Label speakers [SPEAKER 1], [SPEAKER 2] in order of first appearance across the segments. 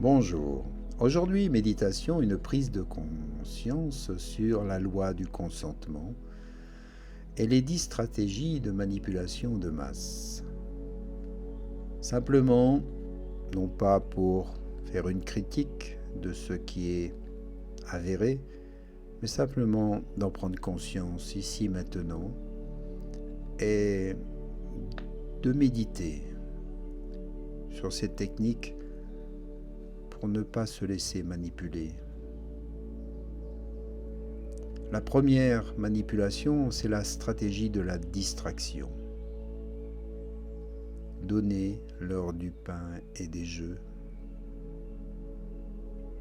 [SPEAKER 1] Bonjour. Aujourd'hui, méditation, une prise de conscience sur la loi du consentement et les 10 stratégies de manipulation de masse. Simplement, non pas pour faire une critique de ce qui est avéré, mais simplement d'en prendre conscience ici maintenant et de méditer sur cette technique pour ne pas se laisser manipuler. La première manipulation, c'est la stratégie de la distraction. Donner l'heure du pain et des jeux.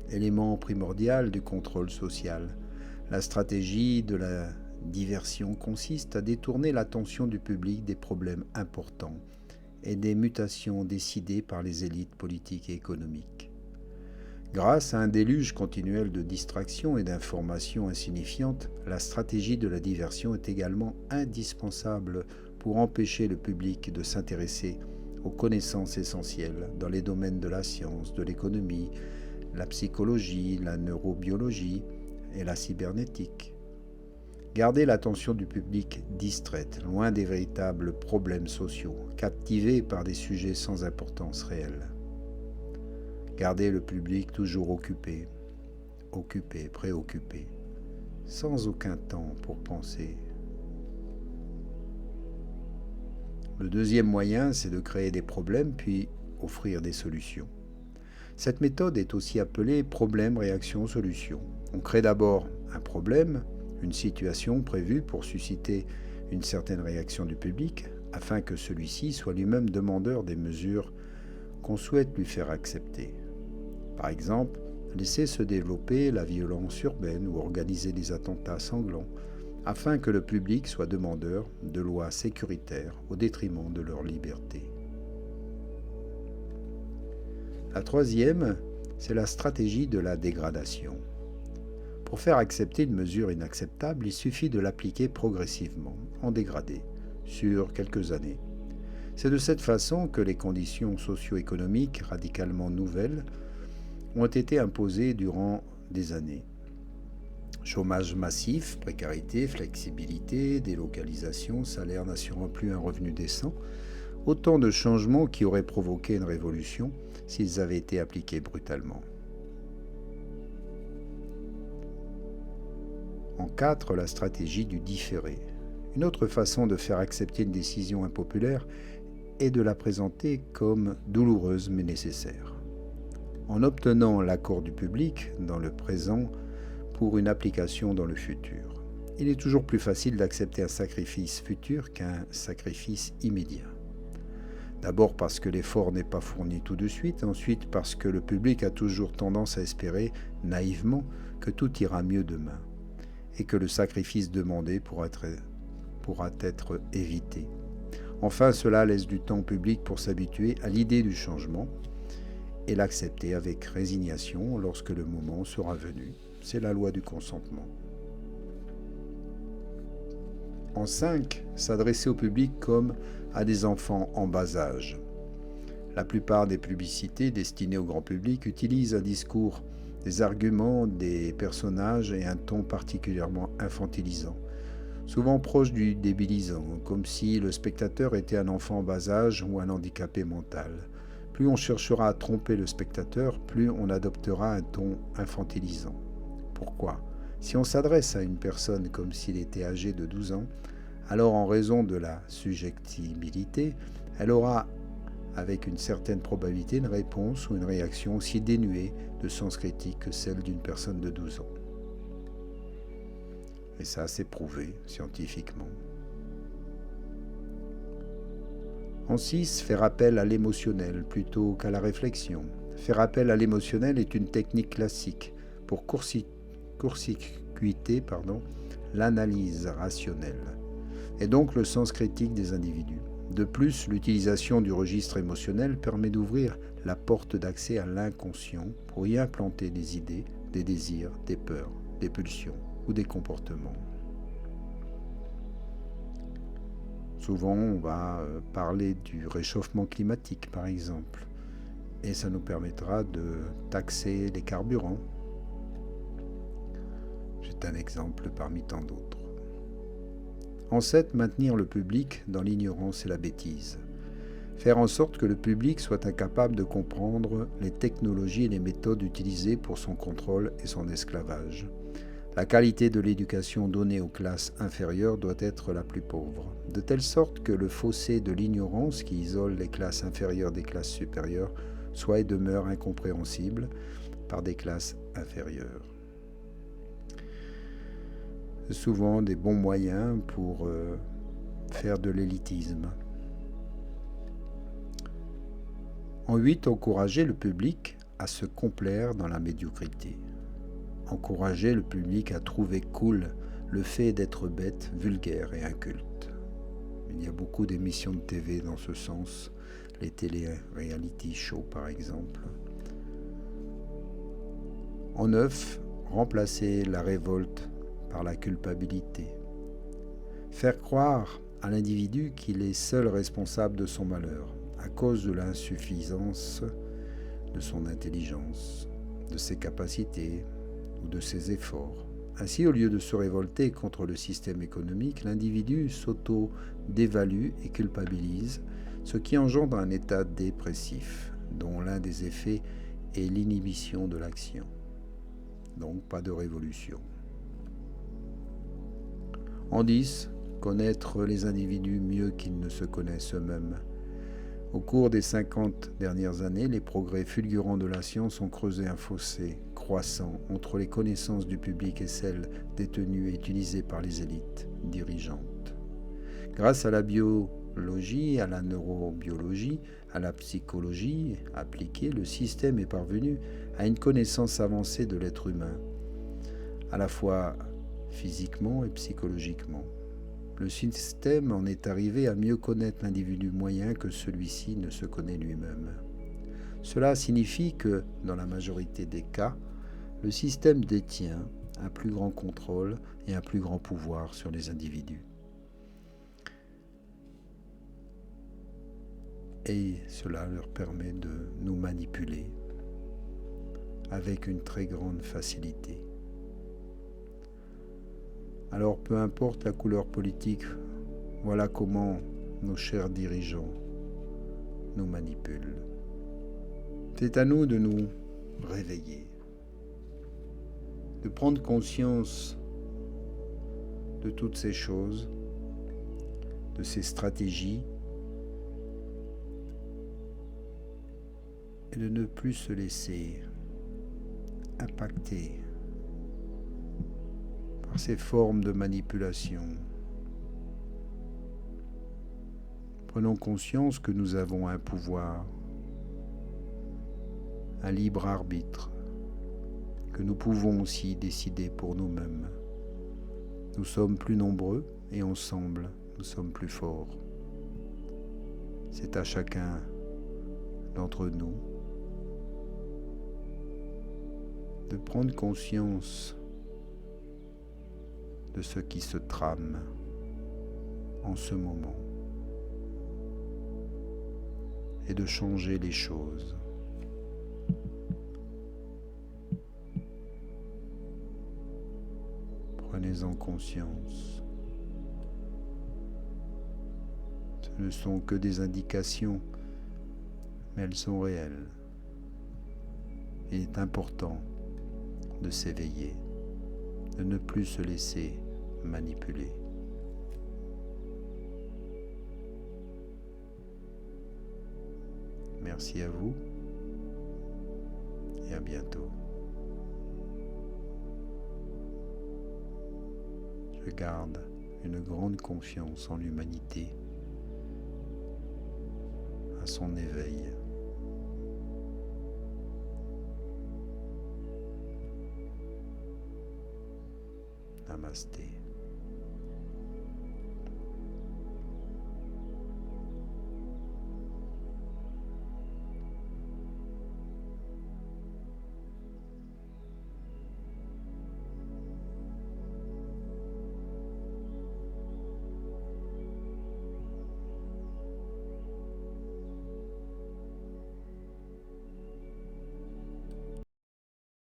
[SPEAKER 1] Élément primordial du contrôle social. La stratégie de la diversion consiste à détourner l'attention du public des problèmes importants et des mutations décidées par les élites politiques et économiques. Grâce à un déluge continuel de distractions et d'informations insignifiantes, la stratégie de la diversion est également indispensable pour empêcher le public de s'intéresser aux connaissances essentielles dans les domaines de la science, de l'économie, la psychologie, la neurobiologie et la cybernétique. Garder l'attention du public distraite, loin des véritables problèmes sociaux, captivé par des sujets sans importance réelle. Garder le public toujours occupé, préoccupé, sans aucun temps pour penser. Le deuxième moyen, c'est de créer des problèmes puis offrir des solutions. Cette méthode est aussi appelée problème, réaction, solution. On crée d'abord un problème, une situation prévue pour susciter une certaine réaction du public, afin que celui-ci soit lui-même demandeur des mesures qu'on souhaite lui faire accepter. Par exemple, laisser se développer la violence urbaine ou organiser des attentats sanglants, afin que le public soit demandeur de lois sécuritaires au détriment de leur liberté. La troisième, c'est la stratégie de la dégradation. Pour faire accepter une mesure inacceptable, il suffit de l'appliquer progressivement, en dégradé, sur quelques années. C'est de cette façon que les conditions socio-économiques radicalement nouvelles ont été imposées durant des années. Chômage massif, précarité, flexibilité, délocalisation, salaire n'assurant plus un revenu décent, autant de changements qui auraient provoqué une révolution s'ils avaient été appliqués brutalement. En 4, la stratégie du différé. Une autre façon de faire accepter une décision impopulaire est de la présenter comme douloureuse mais nécessaire. En obtenant l'accord du public dans le présent pour une application dans le futur. Il est toujours plus facile d'accepter un sacrifice futur qu'un sacrifice immédiat. D'abord parce que l'effort n'est pas fourni tout de suite, ensuite parce que le public a toujours tendance à espérer, naïvement, que tout ira mieux demain, et que le sacrifice demandé pourra être évité. Enfin, cela laisse du temps au public pour s'habituer à l'idée du changement, et l'accepter avec résignation lorsque le moment sera venu. C'est la loi du consentement. En 5, s'adresser au public comme à des enfants en bas âge. La plupart des publicités destinées au grand public utilisent un discours, des arguments, des personnages et un ton particulièrement infantilisant, souvent proche du débilisant, comme si le spectateur était un enfant en bas âge ou un handicapé mental. Plus on cherchera à tromper le spectateur, plus on adoptera un ton infantilisant. Pourquoi ? Si on s'adresse à une personne comme s'il était âgé de 12 ans, alors en raison de la suggestibilité, elle aura avec une certaine probabilité une réponse ou une réaction aussi dénuée de sens critique que celle d'une personne de 12 ans. Et ça, c'est prouvé scientifiquement. En 6, faire appel à l'émotionnel plutôt qu'à la réflexion. Faire appel à l'émotionnel est une technique classique pour court-circuiter l'analyse rationnelle et donc le sens critique des individus. De plus, l'utilisation du registre émotionnel permet d'ouvrir la porte d'accès à l'inconscient pour y implanter des idées, des désirs, des peurs, des pulsions ou des comportements. Souvent, on va parler du réchauffement climatique, par exemple, et ça nous permettra de taxer les carburants. C'est un exemple parmi tant d'autres. En 7, maintenir le public dans l'ignorance et la bêtise. Faire en sorte que le public soit incapable de comprendre les technologies et les méthodes utilisées pour son contrôle et son esclavage. La qualité de l'éducation donnée aux classes inférieures doit être la plus pauvre, de telle sorte que le fossé de l'ignorance qui isole les classes inférieures des classes supérieures soit et demeure incompréhensible par des classes inférieures. C'est souvent des bons moyens pour faire de l'élitisme. En 8, encourager le public à se complaire dans la médiocrité. Encourager le public à trouver cool le fait d'être bête, vulgaire et inculte. Il y a beaucoup d'émissions de TV dans ce sens, les télé-reality shows par exemple. En 9, remplacer la révolte par la culpabilité. Faire croire à l'individu qu'il est seul responsable de son malheur, à cause de l'insuffisance de son intelligence, de ses capacités ou de ses efforts. Ainsi, au lieu de se révolter contre le système économique, l'individu s'auto-dévalue et culpabilise, ce qui engendre un état dépressif, dont l'un des effets est l'inhibition de l'action. Donc pas de révolution. En 10, connaître les individus mieux qu'ils ne se connaissent eux-mêmes. Au cours des 50 dernières années, les progrès fulgurants de la science ont creusé un fossé croissant entre les connaissances du public et celles détenues et utilisées par les élites dirigeantes. Grâce à la biologie, à la neurobiologie, à la psychologie appliquée, le système est parvenu à une connaissance avancée de l'être humain, à la fois physiquement et psychologiquement. Le système en est arrivé à mieux connaître l'individu moyen que celui-ci ne se connaît lui-même. Cela signifie que, dans la majorité des cas, le système détient un plus grand contrôle et un plus grand pouvoir sur les individus. Et cela leur permet de nous manipuler avec une très grande facilité. Alors peu importe la couleur politique, voilà comment nos chers dirigeants nous manipulent. C'est à nous de nous réveiller, de prendre conscience de toutes ces choses, de ces stratégies, et de ne plus se laisser impacter par ces formes de manipulation. Prenons conscience que nous avons un pouvoir, un libre arbitre, que nous pouvons aussi décider pour nous-mêmes. Nous sommes plus nombreux et ensemble, nous sommes plus forts. C'est à chacun d'entre nous de prendre conscience de ce qui se trame en ce moment et de changer les choses. Prenez-en conscience. Ce ne sont que des indications, mais elles sont réelles. Il est important de s'éveiller, de ne plus se laisser manipuler. Merci à vous et à bientôt. Je garde une grande confiance en l'humanité, à son éveil. Namasté.